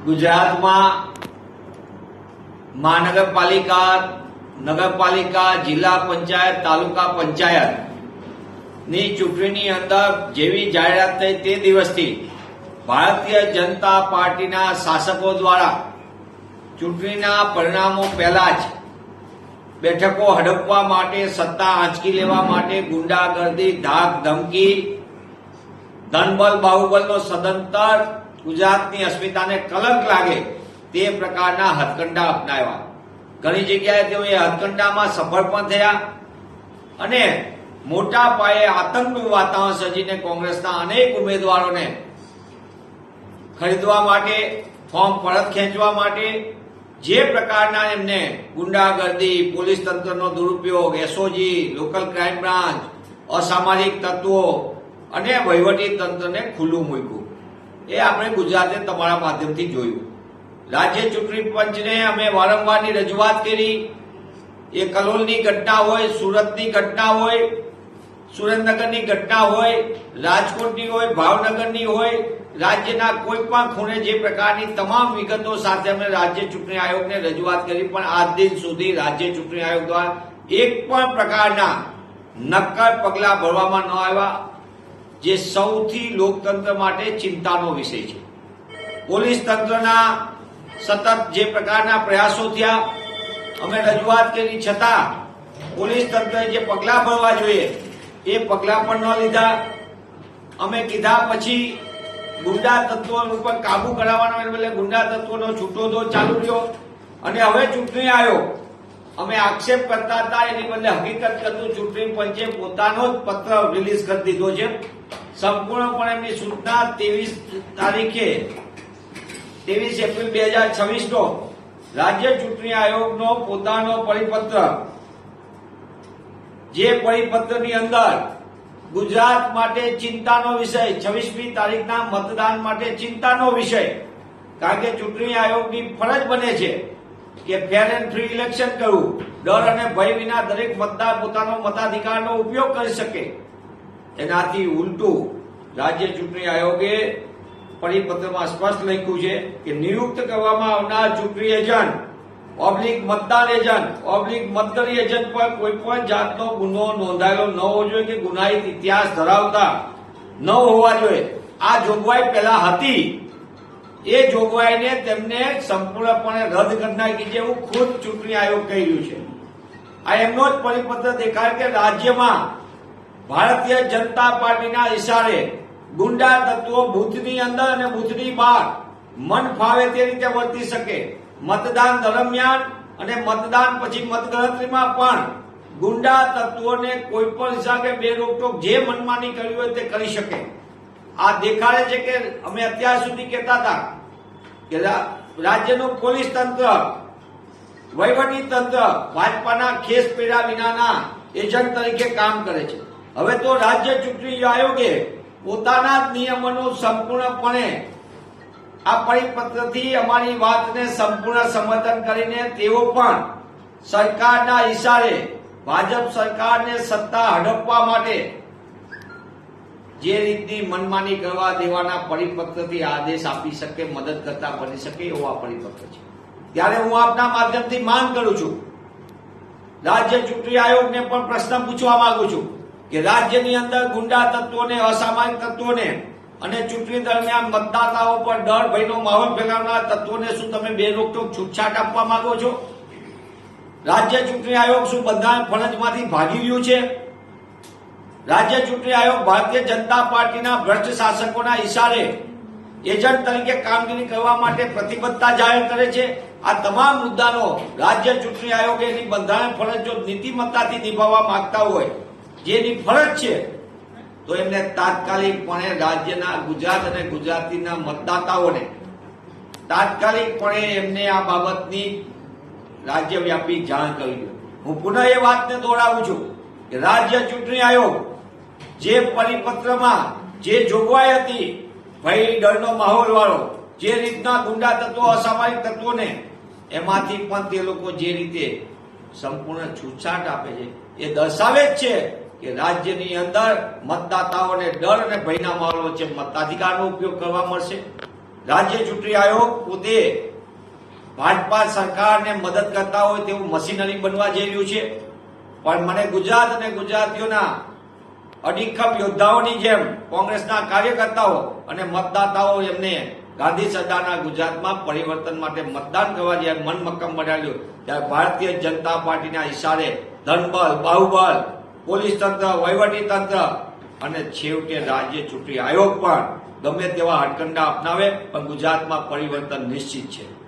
ગુજરાતમાં મહાનગરપાલિકા, નગરપાલિકા, જિલ્લા પંચાયત, તાલુકા પંચાયત ની ચૂંટણીની અંદર જેવી જાહેરાત થઈ તે દિવસથી ભારતીય જનતા પાર્ટીના શાસકો દ્વારા ચૂંટણીના પરિણામો પહેલા જ બેઠકો હડપવા માટે, સત્તા આંચકી લેવા માટે ગુંડાગર્દી, ધાક ધમકી, ધનબલ બાહુબલનો સદંતર ગુજરાતની અસ્મિતાને કલંક લાગે તે પ્રકારના હથકંડા અપનાવ્યા. ઘણી જગ્યાએ તેઓ એ હથકંડામાં સફળ પણ થયા અને મોટા પાયે આતંકનું વાતાવરણ સર્જીને કોંગ્રેસના અનેક ઉમેદવારોને ખરીદવા માટે, ફોર્મ પરત ખેંચવા માટે જે પ્રકારના એમને ગુંડાગર્દી, પોલીસ તંત્રનો દુરુપયોગ, એસઓજી, લોકલ ક્રાઇમ બ્રાન્ચ, અસામાજિક તત્વો અને વહીવટી તંત્રને ખુલ્લું મૂક્યું, એ આપણે ગુજરાતે તમારા માધ્યમથી જોયું. રાજ્ય ચૂંટણી પંચને અમે વારંવારની રજૂઆત કરી. એ કલોલની ઘટના હોય, સુરતની ઘટના હોય, સુરેન્દ્રનગરની ઘટના હોય, રાજકોટની હોય, ભાવનગરની હોય, રાજ્યના કોઈ પણ ખૂણે જે પ્રકારની તમામ વિગતો સાથે અમે રાજ્ય ચૂંટણી આયોગને રજૂઆત કરી, પણ આજ દિન સુધી રાજ્ય ચૂંટણી આયોગ દ્વારા એક પણ પ્રકારના નક્કર પગલા ભરવામાં ન આવ્યા, જે સૌથી લોકતંત્ર માટે ચિંતાનો વિષય છે. પોલીસ તંત્રના સતત જે પ્રકારના પ્રયાસો થયા, અમે રજૂઆત કરી છતાં પોલીસ તંત્રએ જે પગલા ભરવા જોઈએ એ પગલા પણ ન લીધા. અમે કીધા પછી ગુંડા તત્વો ઉપર કાબુ કરાવવાનો એટલે ગુંડા તત્વોનો છૂટો દોર ચાલુ રહ્યો અને હવે ચૂંટણી આયોગ અમે આક્ષેપ કરતા હતા એની બદલે હકીકત કરતું ચૂંટણી પંચે પોતાનો જ પત્ર રિલીઝ કરી દીધો છે. સંપૂર્ણપણે એમની સૂચના 23 એપ્રિલ 2026 નો રાજ્ય ચૂંટણી આયોગનો પોતાનો પરિપત્ર, જે પરિપત્રની અંદર ગુજરાત માટે ચિંતાનો વિષય, 26મી તારીખના મતદાન માટે ચિંતાનો વિષય, કારણ કે ચૂંટણી આયોગની ફરજ બને છે કે ફેર એન્ડ ફ્રી ઇલેક્શન કરવું, ડર અને ભય વિના દરેક મતદાર પોતાનો મતાધિકારનો ઉપયોગ કરી શકે. એનાથી ઉલટું રાજ્ય ચૂંટણી આયોગે પરિપત્રમાં સ્પષ્ટ લખ્યું છે કે નિયુક્ત કરવામાં આવનાર ચૂંટણી એજન્ટ ઓબ્લિક મતદાન એજન્ટ ઓબ્લિક મતગણી એજન્ટ પર કોઈ પણ જાતનો ગુનો નોંધાયેલો ન હોવો જોઈએ કે ગુનાહિત ઇતિહાસ ધરાવતા ન હોવા જોઈએ. આ જોગવાઈ પહેલા હતી, એ જોગવાઈને તેમને સંપૂર્ણપણે રદ કરી નાખી છે એવું ખુદ ચૂંટણી આયોગ કહી રહ્યું છે. આ એમનો જ પરિપત્ર દેખાય કે રાજ્યમાં ભારતીય જનતા પાર્ટીના ઇશારે ગુંડા તત્વો બૂથની અંદર અને બૂથની બહાર મન ફાવે તે રીતે વર્તી શકે. મતદાન દરમિયાન અને મતદાન પછી મતગણતરીમાં પણ ગુંડા તત્વોને કોઈ પણ હિસાબે બે રોકટોક જે મનમાની કરવી હોય તે કરી શકે. આ દેખાડે છે કે અમે અત્યાર સુધી કહેતા હતા કે રાજ્યનું પોલીસ તંત્ર, વહીવટી તંત્ર ભાજપાના ખેસ પેડા વિનાના એજન્ટ તરીકે કામ કરે છે. હવે તો રાજ્ય ચૂંટણી આયોગે પોતાના જ નિયમોનું સંપૂર્ણપણે આ પરિપત્રથી અમારી વાતને સંપૂર્ણ સમર્થન કરીને તેઓ પણ સરકારના ઇશારે ભાજપ સરકારને સત્તા હડપવા માટે જે રીતની મનમાની કરવા દેવાના પરિપત્રથી આદેશ આપી શકે, મદદ કરતા બની શકે એવો આ પરિપત્ર છે. ત્યારે હું આપના માધ્યમથી માંગ કરું છું, રાજ્ય ચૂંટણી આયોગને પણ પ્રશ્ન પૂછવા માંગુ છું કે રાજ્યની અંદર ગુંડા તત્વોને, અસામાજિક તત્વોને અને ચૂંટણી દરમિયાન મતદાતાઓ પર ડર ભયનો માહોલ ફેલાવનાર તત્વોને શું તમે બે રોકટોક છૂટછાટ આપવા માંગો છો? રાજ્ય ચૂંટણી આયોગ શું બંધારણ ફરજમાંથી ભાગી રહ્યું છે? રાજ્ય ચૂંટણી આયોગ ભારતીય જનતા પાર્ટીના ભ્રષ્ટ શાસકોના ઇશારે એજન્ટ તરીકે કામગીરી કરવા માટે પ્રતિબદ્ધતા જાહેર કરે છે. આ તમામ મુદ્દાનો રાજ્ય ચૂંટણી આયોગે એની બંધારણ ફરજ જો નીતિમત્તાથી નિભાવવા માંગતા હોય, જેની ફરજ છે, તો એમને તાત્કાલિકપણે રાજ્યના ગુજરાત અને ગુજરાતીના મતદાતાઓને તાત્કાલિકપણે એમને આ બાબતની રાજ્યવ્યાપી જાણ કરવી. હું પુનઃ એ વાતને દોહરાવું છું કે રાજ્ય ચૂંટણી આયોગ જે પરિપત્રમાં જે જોગવાઈ હતી, ભય ડરનો માહોલ વાળો, જે રીતના ગુંડા તત્વો, અસામાજિક તત્વોને, એમાંથી પણ તે લોકો જે રીતે સંપૂર્ણ છૂટછાટ આપે છે એ દર્શાવે જ છે કે રાજ્યની અંદર મતદાતાઓને ડર અને ભયના માહોલ વચ્ચે મતાધિકારનો ઉપયોગ કરવા મળશે. રાજ્ય ચૂંટણી આયોગ પોતે ભાજપા સરકારને મદદ કરતા હોય તેવું મશીનરી બનવા જઈ રહ્યું છે. પણ મને ગુજરાત અને ગુજરાતીઓના અડીખમ યોદ્ધાઓની જેમ કોંગ્રેસના કાર્યકર્તાઓ અને મતદાતાઓ એમને ગાંધી સરદારના ગુજરાતમાં પરિવર્તન માટે મતદાન કરવા જ્યારે મન મક્કમ બનાવ્યું ત્યારે ભારતીય જનતા પાર્ટીના ઇશારે ધનબળ, બાહુબળ, પોલીસ તંત્ર, વહીવટી તંત્ર અને છેવટે રાજ્ય ચૂંટણી આયોગ પણ ગમે તેવા હટકંડા અપનાવે પણ ગુજરાતમાં પરિવર્તન નિશ્ચિત છે.